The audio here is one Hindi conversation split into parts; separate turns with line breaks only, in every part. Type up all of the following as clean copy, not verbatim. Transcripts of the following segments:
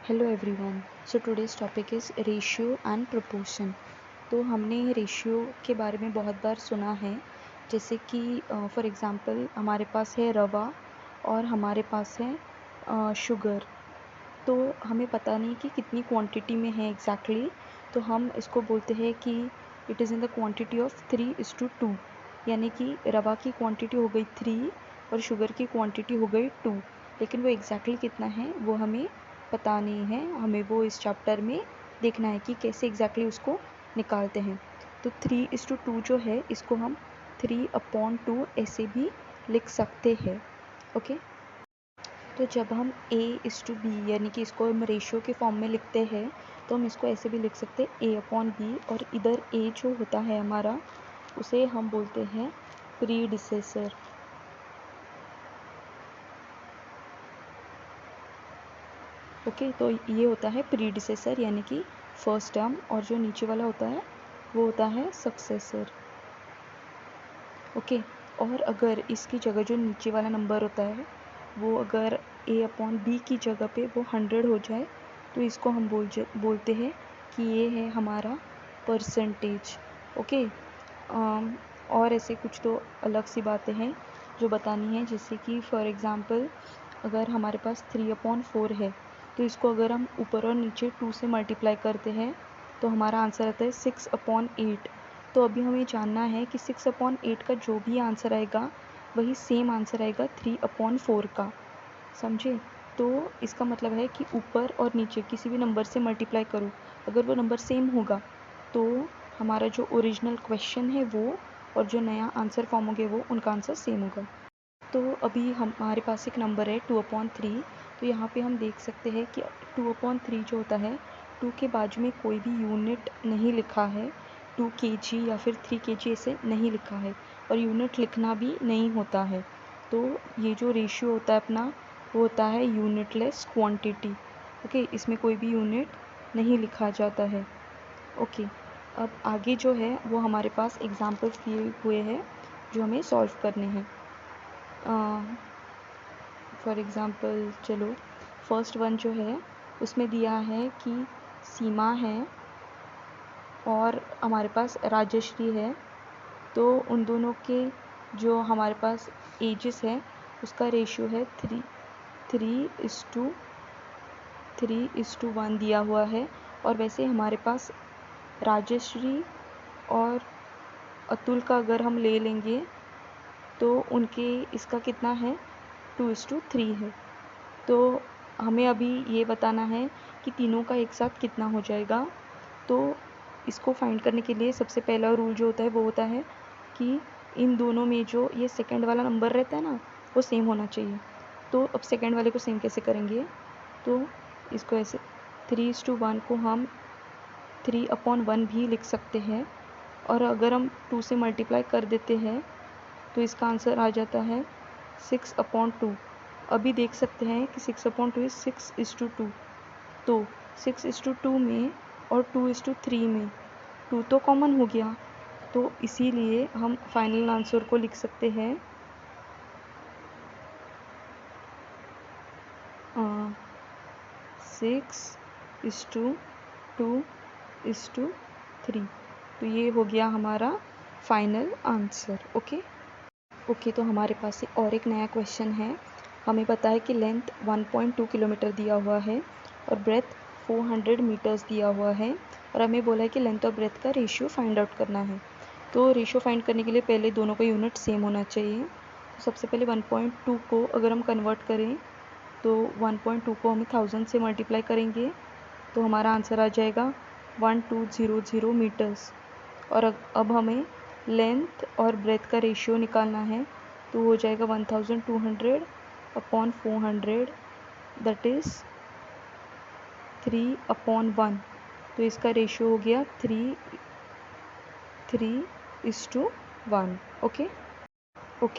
Hello everyone. So today's topic is ratio and proportion. तो हमने रेशियो के बारे में बहुत बार सुना है, जैसे कि फॉर एग्ज़ाम्पल हमारे पास है रवा और हमारे पास है शुगर। तो हमें पता नहीं कि कितनी क्वांटिटी में है एग्जैक्टली, तो हम इसको बोलते हैं कि it is in the quantity of 3:2, यानी कि रवा की क्वांटिटी हो गई 3 और शुगर की क्वांटिटी हो गई 2, लेकिन वो एग्जैक्टली कितना है वो हमें पता नहीं है। हमें वो इस चैप्टर में देखना है कि कैसे एग्जैक्टली उसको निकालते हैं। तो 3:2 जो है इसको हम 3/2 ऐसे भी लिख सकते हैं। ओके, तो जब हम A:B यानी कि इसको हम रेशियो के फॉर्म में लिखते हैं तो हम इसको ऐसे भी लिख सकते हैं A/B, और इधर A जो होता है हमारा उसे हम बोलते हैं प्रीडिसेसर। ओके, तो ये होता है प्रीडिसेसर यानी कि फर्स्ट टर्म, और जो नीचे वाला होता है वो होता है सक्सेसर। ओके, और अगर इसकी जगह जो नीचे वाला नंबर होता है वो अगर A/B की जगह पे वो 100 हो जाए तो इसको हम बोलते हैं कि ये है हमारा परसेंटेज। ओके, और ऐसे कुछ तो अलग सी बातें हैं जो बतानी है, जैसे कि फॉर एग्ज़ाम्पल अगर हमारे पास 3/4 है तो इसको अगर हम ऊपर और नीचे 2 से मल्टीप्लाई करते हैं तो हमारा आंसर आता है 6/8। तो अभी हमें जानना है कि 6/8 का जो भी आंसर आएगा वही सेम आंसर आएगा 3/4 का। समझे? तो इसका मतलब है कि ऊपर और नीचे किसी भी नंबर से मल्टीप्लाई करो, अगर वो नंबर सेम होगा तो हमारा जो ओरिजिनल क्वेश्चन है वो और जो नया आंसर फॉर्म होंगे वो उनका आंसर सेम होगा। तो अभी हमारे पास एक नंबर है 2/3। तो यहाँ पे हम देख सकते हैं कि 2/3 जो होता है 2 के बाजू में कोई भी यूनिट नहीं लिखा है, 2 kg या फिर 3 kg ऐसे नहीं लिखा है, और यूनिट लिखना भी नहीं होता है। तो ये जो रेशियो होता है अपना वो होता है यूनिटलेस क्वांटिटी। ओके, इसमें कोई भी यूनिट नहीं लिखा जाता है। ओके, अब आगे जो है वो हमारे पास एग्जाम्पल्स दिए हुए हैं जो हमें सॉल्व करने हैं। फॉर एग्ज़ाम्पल चलो फर्स्ट वन जो है उसमें दिया है कि सीमा है और हमारे पास राजश्री है, तो उन दोनों के जो हमारे पास एजेस है उसका रेशियो है 3:1 दिया हुआ है। और वैसे हमारे पास राजश्री और अतुल का अगर हम ले लेंगे तो उनके इसका कितना है 2:3 है। तो हमें अभी ये बताना है कि तीनों का एक साथ कितना हो जाएगा। तो इसको फाइंड करने के लिए सबसे पहला रूल जो होता है वो होता है कि इन दोनों में जो ये सेकंड वाला नंबर रहता है ना वो सेम होना चाहिए। तो अब सेकंड वाले को सेम कैसे करेंगे, तो इसको ऐसे 3:1 को हम 3/1 भी लिख सकते हैं, और अगर हम 2 से मल्टीप्लाई कर देते हैं तो इसका आंसर आ जाता है 6/2। अभी देख सकते हैं कि 6/2 इज़ 6:2। तो 6:2 में और 2:3 में 2 तो कॉमन हो गया, तो इसीलिए हम फाइनल आंसर को लिख सकते हैं 6:2:3। तो ये हो गया हमारा फाइनल आंसर। ओके, तो हमारे पास और एक नया क्वेश्चन है। हमें पता है कि लेंथ 1.2 किलोमीटर दिया हुआ है और ब्रेथ 400 मीटर्स दिया हुआ है, और हमें बोला है कि लेंथ और ब्रेथ का रेशियो फाइंड आउट करना है। तो रेशियो फाइंड करने के लिए पहले दोनों का यूनिट सेम होना चाहिए। तो सबसे पहले 1.2 को अगर हम कन्वर्ट करें तो 1.2 को हम 1000 से मल्टीप्लाई करेंगे तो हमारा आंसर आ जाएगा 1200 मीटर्स। और अब हमें लेंथ और ब्रेथ का रेशियो निकालना है, तो हो जाएगा 1200/400, दैट इज़ 3/1। तो इसका रेशियो हो गया 3:1। ओके,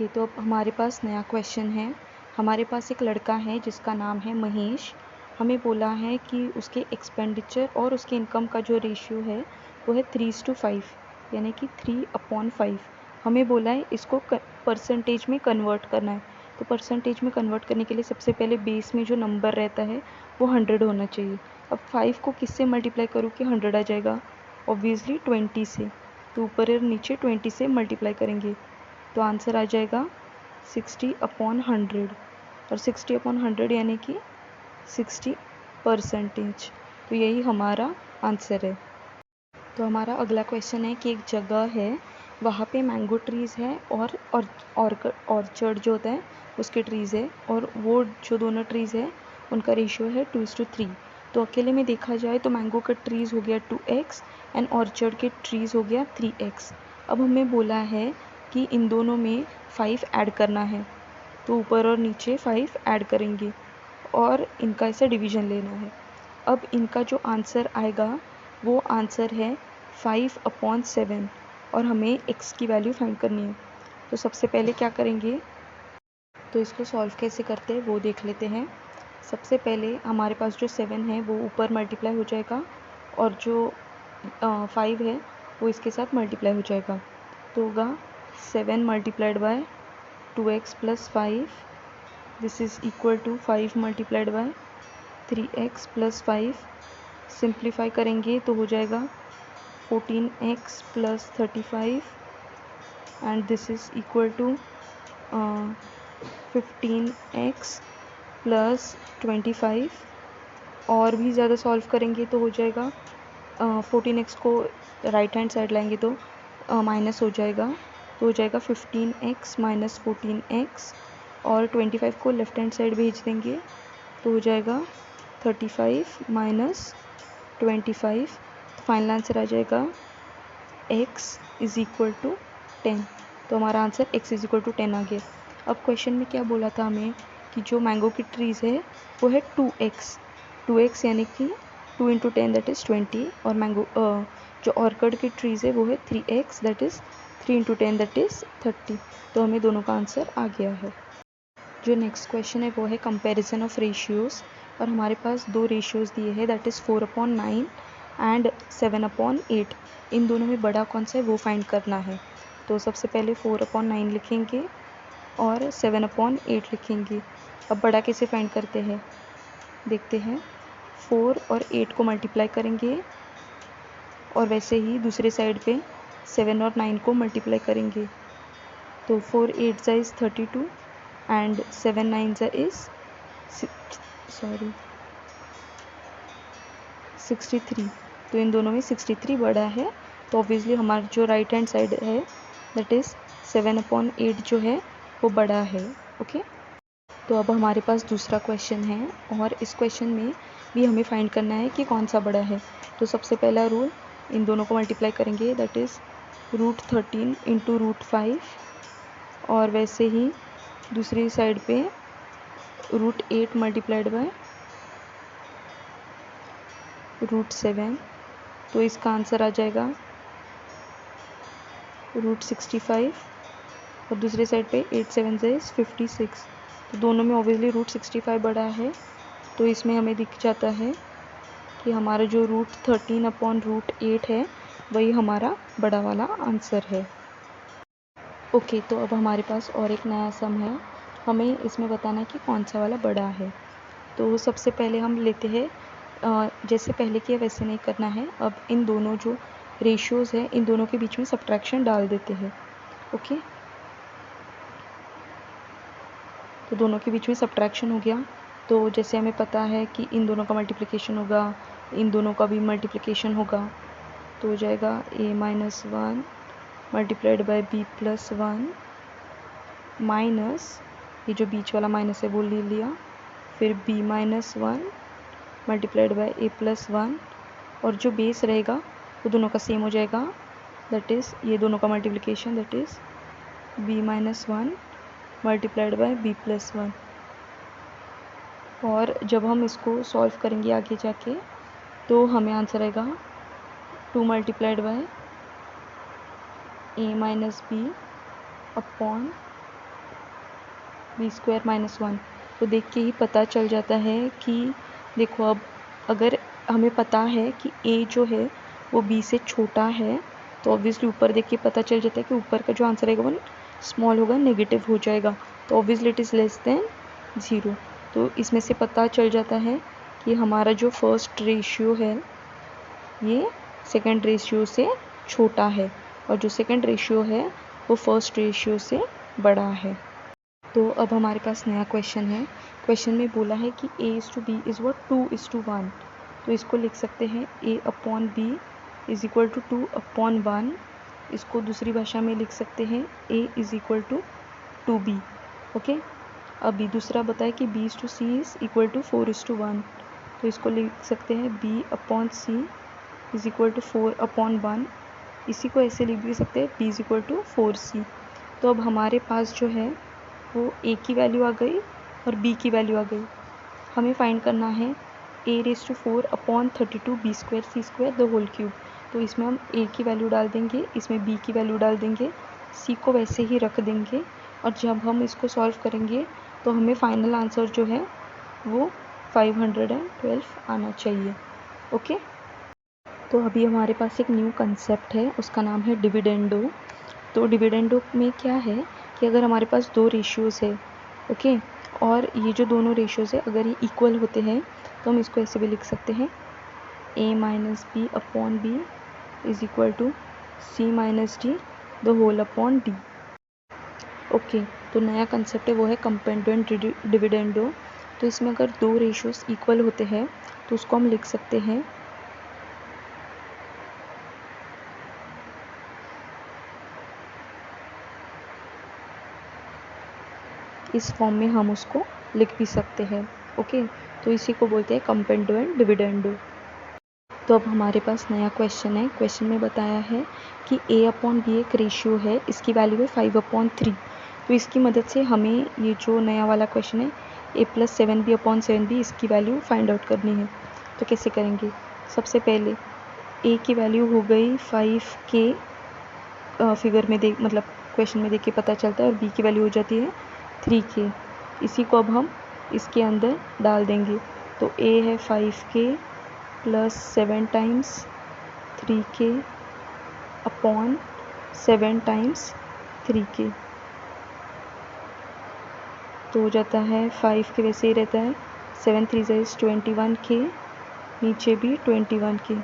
तो अब हमारे पास नया क्वेश्चन है। हमारे पास एक लड़का है जिसका नाम है महेश। हमें बोला है कि उसके एक्सपेंडिचर और उसके इनकम का जो रेशियो है वो है 3:5, यानी कि 3/5। हमें बोला है इसको परसेंटेज में कन्वर्ट करना है। तो परसेंटेज में कन्वर्ट करने के लिए सबसे पहले बेस में जो नंबर रहता है वो 100 होना चाहिए। अब 5 को किससे मल्टीप्लाई करूँ कि 100 आ जाएगा? ऑब्वियसली 20 से। तो ऊपर और नीचे 20 से मल्टीप्लाई करेंगे तो आंसर आ जाएगा 60/100, और 60/100 यानी कि 60%। तो यही हमारा आंसर है। तो हमारा अगला क्वेश्चन है कि एक जगह है, वहाँ पे मैंगो ट्रीज़ है और ऑर्चर्ड जो होता है उसके ट्रीज़ है, और वो जो दोनों ट्रीज़ है उनका रेशियो है 2:3। तो अकेले में देखा जाए तो मैंगो का ट्रीज़ हो गया 2x एंड ऑर्चर्ड के ट्रीज़ हो गया 3x। अब हमें बोला है कि इन दोनों में 5 ऐड करना है, तो ऊपर और नीचे 5 ऐड करेंगे और इनका ऐसा डिवीज़न लेना है। अब इनका जो आंसर आएगा वो आंसर है 5/7, और हमें x की वैल्यू फाइंड करनी है। तो सबसे पहले क्या करेंगे, तो इसको सॉल्व कैसे करते हैं वो देख लेते हैं। सबसे पहले हमारे पास जो 7 है वो ऊपर मल्टीप्लाई हो जाएगा, और जो 5 है वो इसके साथ मल्टीप्लाई हो जाएगा। तो होगा 7 multiplied by 2x + 5, this is equal to 5 multiplied by 3x + 5। Simplify करेंगे तो हो जाएगा 14x + 35, and this is equal to 15x + 25। और भी ज़्यादा सॉल्व करेंगे तो हो जाएगा 14x को राइट हैंड साइड लाएंगे तो माइनस हो जाएगा, तो हो जाएगा 15x - 14x, और 25 को लेफ्ट हैंड साइड भेज देंगे तो हो जाएगा 35 - 25। फाइनल आंसर आ जाएगा x = 10। तो हमारा आंसर x = 10 आ गया। अब क्वेश्चन में क्या बोला था हमें कि जो मैंगो की ट्रीज़ है वो है 2x यानी कि 2 × 10 दैट इज़ 20, और मैंगो जो ऑर्किड की ट्रीज़ है वो है 3x that is 3 × 10 that is 30। तो हमें दोनों का आंसर आ गया है। जो नेक्स्ट क्वेश्चन है वो है कंपैरिजन ऑफ रेशियोज़, और हमारे पास दो रेशियोज़ दिए हैं दैट इज़ 4/9 एंड 7/8। इन दोनों में बड़ा कौन सा है वो फाइंड करना है। तो सबसे पहले 4/9 लिखेंगे और 7/8 लिखेंगे। अब बड़ा कैसे फाइंड करते हैं देखते हैं। 4 और 8 को मल्टीप्लाई करेंगे, और वैसे ही दूसरे साइड पे 7 और 9 को मल्टीप्लाई करेंगे। तो 4 8 इज़ 32 एंड 7 9 इज़ 63। तो इन दोनों में 63 बड़ा है, तो ऑब्वियसली हमारा जो राइट हैंड साइड है दैट इज़ 7/8 जो है वो बड़ा है। ओके, तो अब हमारे पास दूसरा क्वेश्चन है, और इस क्वेश्चन में भी हमें फाइंड करना है कि कौन सा बड़ा है। तो सबसे पहला रूल, इन दोनों को मल्टीप्लाई करेंगे दैट इज़ √13 × √5, और वैसे ही दूसरी साइड पे √8 मल्टीप्लाइड बाय √7। तो इसका आंसर आ जाएगा √65, और दूसरे साइड पे 8 7 इज़ 56। तो दोनों में ऑब्वियसली √65 बड़ा है, तो इसमें हमें दिख जाता है कि हमारा जो √13/√8 है वही हमारा बड़ा वाला आंसर है। ओके, तो अब हमारे पास और एक नया सम है, हमें इसमें बताना है कि कौन सा वाला बड़ा है। तो सबसे पहले हम लेते हैं, जैसे पहले किया वैसे नहीं करना है। अब इन दोनों जो रेशियोज़ है इन दोनों के बीच में सब्ट्रैक्शन डाल देते हैं। ओके, तो दोनों के बीच में सब्ट्रैक्शन हो गया। तो जैसे हमें पता है कि इन दोनों का मल्टीप्लिकेशन होगा, इन दोनों का भी मल्टीप्लिकेशन होगा, तो हो जाएगा a - 1 multiplied by b + 1 minus, ये जो बीच वाला माइनस है वो ले लिया, फिर b - 1 मल्टीप्लाइड बाय a + 1, और जो बेस रहेगा वो दोनों का सेम हो जाएगा दैट इज़ ये दोनों का multiplication that is b - 1 multiplied by b + 1। और जब हम इसको सॉल्व करेंगे आगे जाके तो हमें आंसर आएगा 2 multiplied by a - b upon b² - 1। तो देख के ही पता चल जाता है कि देखो, अब अगर हमें पता है कि a जो है वो b से छोटा है तो ऑब्वियसली ऊपर देख के पता चल जाता है कि ऊपर का जो आंसर आएगा वो स्मॉल होगा नेगेटिव हो जाएगा, तो obviously it is less than 0। तो इसमें से पता चल जाता है कि हमारा जो फर्स्ट रेशियो है ये सेकंड रेशियो से छोटा है, और जो सेकंड रेशियो है वो फर्स्ट रेशियो से बड़ा है। तो अब हमारे पास नया क्वेश्चन है। क्वेश्चन में बोला है कि A/B इज़ व्हाट 2:1। तो इसको लिख सकते हैं A/B इज़ इक्वल टू 2/1। इसको दूसरी भाषा में लिख सकते हैं A is equal to 2B। Okay, अभी दूसरा बताए कि B/C इज़ इक्वल टू 4:1। तो इसको लिख सकते हैं B/C इज़ इक्वल टू 4/1। इसी को ऐसे लिख भी सकते हैं B is equal to 4C। तो अब हमारे पास जो है वो A की वैल्यू आ गई और B की वैल्यू आ गई। हमें फाइंड करना है A⁴/32 B² C² the whole cube. तो इसमें हम A की वैल्यू डाल देंगे, इसमें B की वैल्यू डाल देंगे, C को वैसे ही रख देंगे, और जब हम इसको सॉल्व करेंगे तो हमें फाइनल आंसर जो है वो 512 आना चाहिए। ओके, तो अभी हमारे पास एक न्यू कंसेप्ट है, उसका नाम है डिविडेंडो। तो डिविडेंडो में क्या है कि अगर हमारे पास दो रेशियोज़ है, ओके, और ये जो दोनों रेशियोज़ है अगर ये इक्वल होते हैं तो हम इसको ऐसे भी लिख सकते हैं A-B/B is equal to C-D the whole upon D। Okay, तो नया कंसेप्ट है वो है कंपेंडो एंड डिविडेंडो। तो इसमें अगर दो रेशियोज़ इक्वल होते हैं तो उसको हम लिख सकते हैं इस फॉर्म में, हम उसको लिख भी सकते हैं। ओके, तो इसी को बोलते हैं कंपेंडो एंड डिविडेंडो। तो अब हमारे पास नया क्वेश्चन है। क्वेश्चन में बताया है कि A/B एक रेशियो है, इसकी वैल्यू है 5/3। तो इसकी मदद से हमें ये जो नया वाला क्वेश्चन है A+7B/7B इसकी वैल्यू फाइंड आउट करनी है। तो कैसे करेंगे? सबसे पहले A की वैल्यू हो गई 5 के, फिगर में देख मतलब क्वेश्चन में देख के पता चलता है, और B की वैल्यू हो जाती है 3 के। इसी को अब हम इसके अंदर डाल देंगे। तो A है 5K plus 7 times 3K upon 7 times 3K। तो हो जाता है 5K, वैसे ही रहता है, 7 3 इज़ 21K, नीचे भी 21K।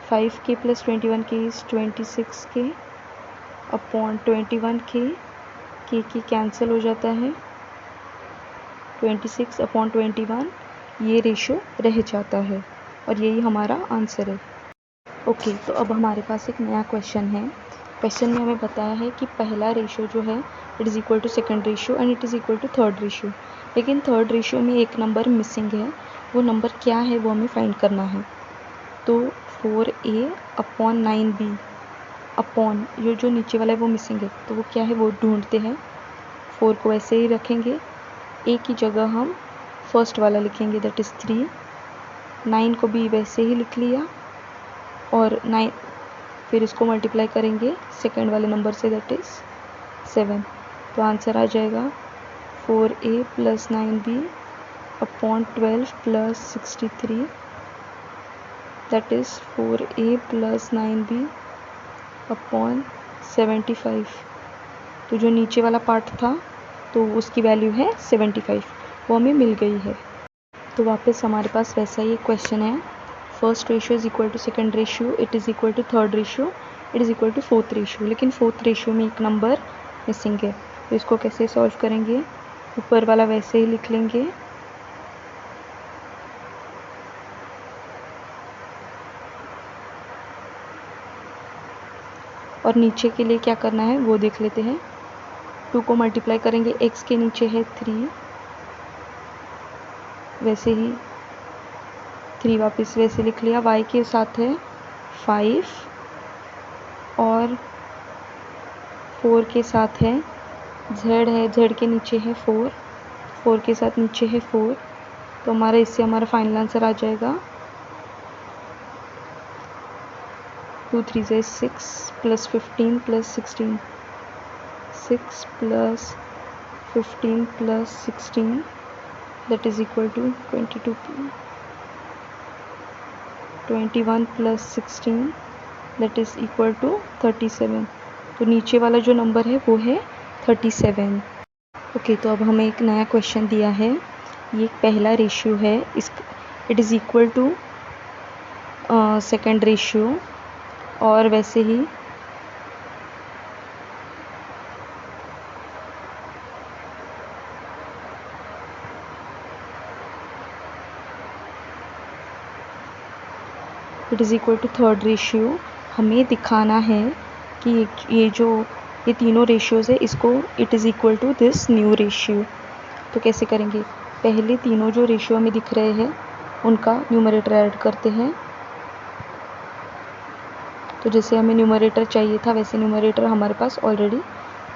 5K plus 21K is 26K upon 21K। K cancel हो जाता है, 26 अपॉन 21 ये रेशो रह जाता है, और यही हमारा आंसर है। ओके, तो अब हमारे पास एक नया क्वेश्चन है। क्वेश्चन में हमें बताया है कि पहला रेशो जो है it is equal to second ratio and it is equal to third ratio, लेकिन थर्ड रेशियो में एक नंबर मिसिंग है। वो नंबर क्या है वो हमें फाइंड करना है। तो 4A/9B अपॉन ये जो नीचे वाला है वो मिसिंग है, तो वो क्या है वो ढूंढते हैं। 4 को ऐसे ही रखेंगे, A की जगह हम फर्स्ट वाला लिखेंगे दैट इज़ 3। 9 को भी वैसे ही लिख लिया, और 9 फिर इसको मल्टीप्लाई करेंगे सेकंड वाले नंबर से दैट इज़ 7। तो आंसर आ जाएगा 4A plus 9B upon 12 plus 63 that is 4A plus 9B upon 75। तो जो नीचे वाला पार्ट था तो उसकी वैल्यू है 75, वो हमें मिल गई है। तो वापस हमारे पास वैसा ही एक क्वेश्चन है। First ratio is equal to second ratio, it is equal to third ratio, it is equal to fourth ratio, लेकिन फोर्थ रेशियो में एक नंबर मिसिंग है। तो इसको कैसे सॉल्व करेंगे? ऊपर वाला वैसे ही लिख लेंगे, और नीचे के लिए क्या करना है वो देख लेते हैं। 2 को मल्टीप्लाई करेंगे, x के नीचे है 3, वैसे ही 3 वापस वैसे लिख लिया, y के साथ है 5 और 4 के साथ है z के नीचे है 4 के साथ नीचे है 4। तो हमारा इससे हमारा फाइनल आंसर आ जाएगा 2 3 is 6 plus 15 plus 16, 6 plus 15 plus 16 that is equal to 22, 21 plus 16 that is equal to 37। तो नीचे वाला जो नंबर है वो है 37। ओके, तो अब हमें एक नया क्वेश्चन दिया है। ये एक पहला रेशियो है, इस it is equal to second ratio, और वैसे ही it is equal to third ratio. हमें दिखाना है कि ये तीनों रेशियोज़ है, इसको it is equal to this new ratio. तो कैसे करेंगे? पहले तीनों जो रेशियो हमें दिख रहे हैं उनका न्यूमरेटर ऐड करते हैं। तो जैसे हमें न्यूमरेटर चाहिए था वैसे न्यूमरेटर हमारे पास ऑलरेडी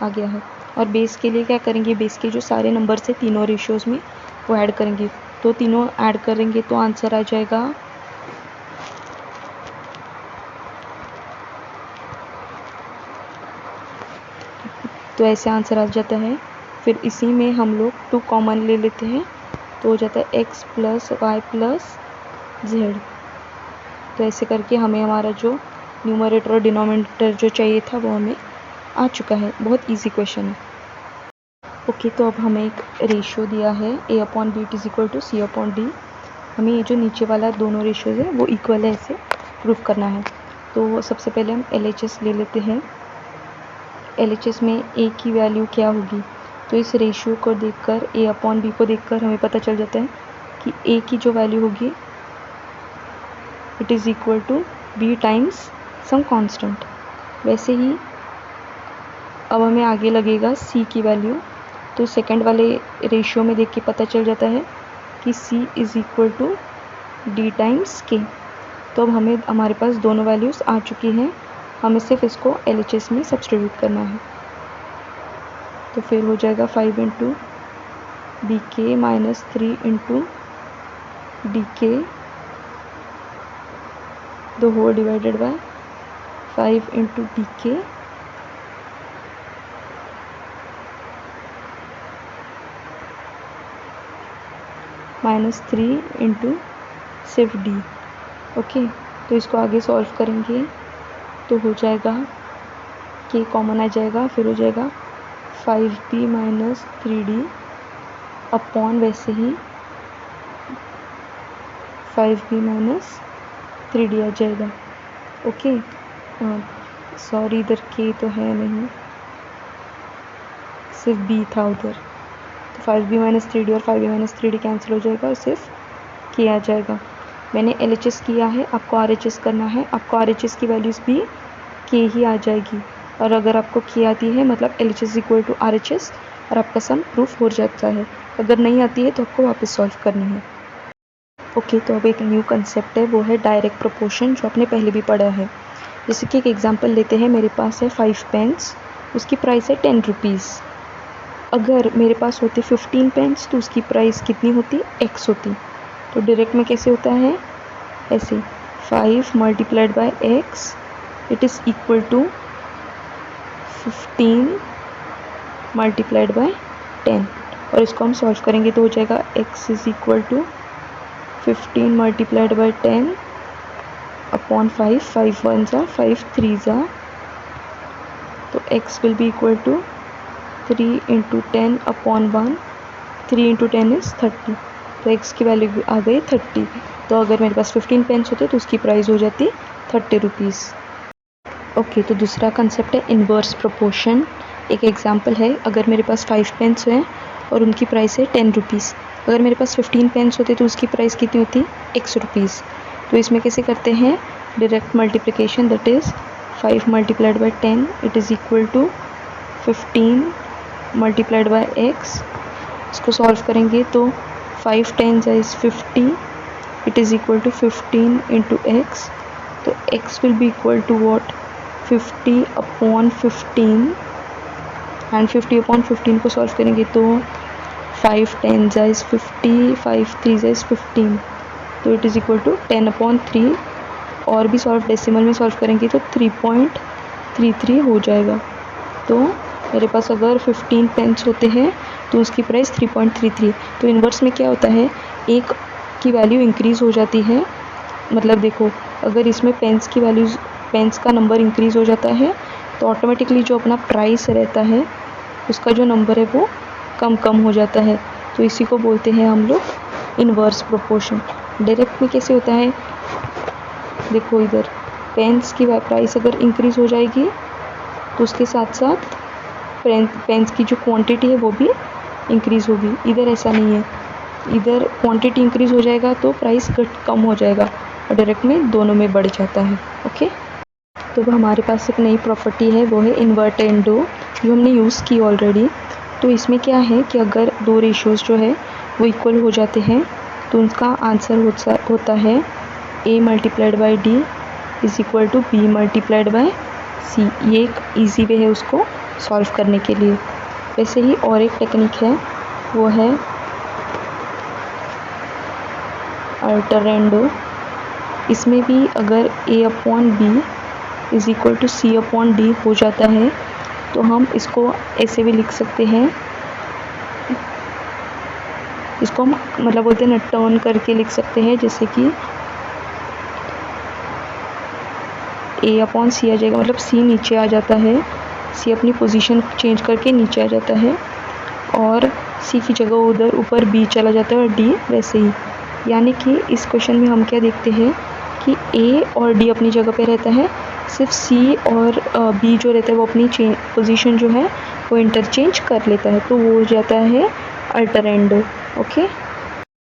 आ गया है। और बेस के लिए क्या करेंगे? बेस के जो सारे नंबर्स है तीनों रेशियोज़ में वो ऐड करेंगे। तो तीनों ऐड करेंगे तो आंसर आ जाएगा तो ऐसे आंसर आ जाता है। फिर इसी में हम लोग 2 कॉमन ले लेते हैं तो हो जाता है x + y + z। तो ऐसे करके हमें हमारा जो न्यूमरेटर और डिनोमिनेटर जो चाहिए था वो हमें आ चुका है। बहुत इजी क्वेश्चन है। ओके, तो अब हमें एक रेशियो दिया है a/b = c/d। हमें ये जो नीचे वाला दोनों रेशियोज है वो इक्वल है, ऐसे प्रूफ करना है। तो सबसे पहले हम LHS ले लेते हैं। LHS में a की वैल्यू क्या होगी? तो इस रेशियो को देखकर a/b को देखकर हमें पता चल जाता है कि a की जो वैल्यू होगी it is equal to b times some constant. वैसे ही अब हमें आगे लगेगा c की वैल्यू। तो सेकंड वाले रेशियो में देख के पता चल जाता है कि c is equal to d times k। तो अब हमारे पास दोनों वैल्यूज़ आ चुकी हैं, हमें सिर्फ इसको LHS में सब्स्टिट्यूट करना है। तो फिर हो जाएगा 5 × bk - 3 × dk the whole divided by 5 × dk -3 × सिर्फ d। ओके, तो इसको आगे सॉल्व करेंगे तो हो जाएगा k कॉमन आ जाएगा, फिर हो जाएगा 5b - 3d अपॉन वैसे ही 5b - 3d आ जाएगा। ओके, सॉरी इधर k तो है नहीं, सिर्फ b था उधर। तो 5b - 3d और 5b - 3d कैंसिल हो जाएगा और सिर्फ k आ जाएगा। मैंने LHS किया है, आपको RHS करना है। आपको RHS की वैल्यूज़ भी k ही आ जाएगी, और अगर आपको k आती है मतलब LHS = RHS और आपका सम प्रूफ हो जाता है। अगर नहीं आती है तो आपको वापस सॉल्व करनी है। ओके, तो अब एक न्यू कंसेप्ट है, वो है डायरेक्ट प्रोपोर्शन, जो आपने पहले भी पढ़ा है। जैसे कि एक एग्जांपल लेते हैं, मेरे पास है 5 पेन्स, उसकी प्राइस है 10 रुपीज़। अगर मेरे पास होते 15 पेन्स तो उसकी प्राइस कितनी होती? x होती। तो डायरेक्ट में कैसे होता है? ऐसे 5 × x it is equal to 15 × 10, और इसको हम सॉल्व करेंगे तो हो जाएगा x is equal to 15 × 10 upon 5, 5 1 = 5 3 = तो x will be equal to 3 × 10 upon 1, 3 × 10 is 30। तो x की वैल्यू आ गई 30। तो अगर मेरे पास 15 पेन्स होते तो उसकी प्राइस हो जाती 30 रुपीज़। ओके, तो दूसरा कंसेप्ट है इन्वर्स प्रोपोर्शन। एक एग्जांपल है, अगर मेरे पास 5 पेन्स हैं और उनकी प्राइस है 10 रुपीज़। अगर मेरे पास 15 पेन्स होते तो उसकी प्राइस कितनी होती? x rupees. तो इसमें कैसे करते हैं? Direct multiplication, that is 5 × 10 it is equal to 15 × x। इसको सॉल्व करेंगे तो 5 10 is 50 it is equal to 15 × x। तो x will be equal to what? 50 upon 15, and 50 upon 15 को सॉल्व करेंगे तो 5 10 इज़ 50, 5 3 इज़ 15, तो इट इज़ इक्वल टू 10/3। और भी डेसिमल में सॉल्व करेंगे तो 3.33 हो जाएगा। तो मेरे पास अगर 15 पेन्स होते हैं तो उसकी प्राइस 3.33। तो इन्वर्स में क्या होता है? एक की वैल्यू इंक्रीज़ हो जाती है, मतलब देखो अगर इसमें पेन्स की वैल्यूज़, पेन्स का नंबर इंक्रीज़ हो जाता है तो ऑटोमेटिकली जो अपना प्राइस रहता है उसका जो नंबर है वो कम कम हो जाता है। तो इसी को बोलते हैं हम लोग इन्वर्स प्रोपोर्शन। डायरेक्ट में कैसे होता है, देखो इधर पेन्स की प्राइस अगर इंक्रीज़ हो जाएगी तो उसके साथ साथ पेन्स की जो क्वांटिटी है वो भी इंक्रीज़ होगी। इधर ऐसा नहीं है, इधर क्वांटिटी इंक्रीज़ हो जाएगा तो प्राइस कम हो जाएगा, और डायरेक्ट में दोनों में बढ़ जाता है। ओके, तो वो हमारे पास एक नई प्रॉपर्टी है, वो है इन्वर्टेंडो, जो हमने यूज़ की ऑलरेडी। तो इसमें क्या है कि अगर दो रेशियोज़ जो है वो इक्वल हो जाते हैं तो उनका आंसर होता है a multiplied by D is equal to b multiplied by C. ये एक ईजी वे है उसको सॉल्व करने के लिए। वैसे ही और एक टेक्निक है, वो है अल्टरेंडो। इसमें भी अगर a upon B is equal to C upon D हो जाता है तो हम इसको ऐसे भी लिख सकते हैं, इसको हम मतलब बोलते हैं ना टर्न करके लिख सकते हैं, जैसे कि a अपॉन सी आ जाएगा, मतलब c नीचे आ जाता है, c अपनी पोजीशन चेंज करके नीचे आ जाता है, और c की जगह उधर ऊपर b चला जाता है और d वैसे ही। यानी कि इस क्वेश्चन में हम क्या देखते हैं कि a और d अपनी जगह पे रहता है, सिर्फ c और b जो रहता है वो अपनी पोजीशन जो है वो इंटरचेंज कर लेता है, तो वो हो जाता है अल्टरेंडो। ओके।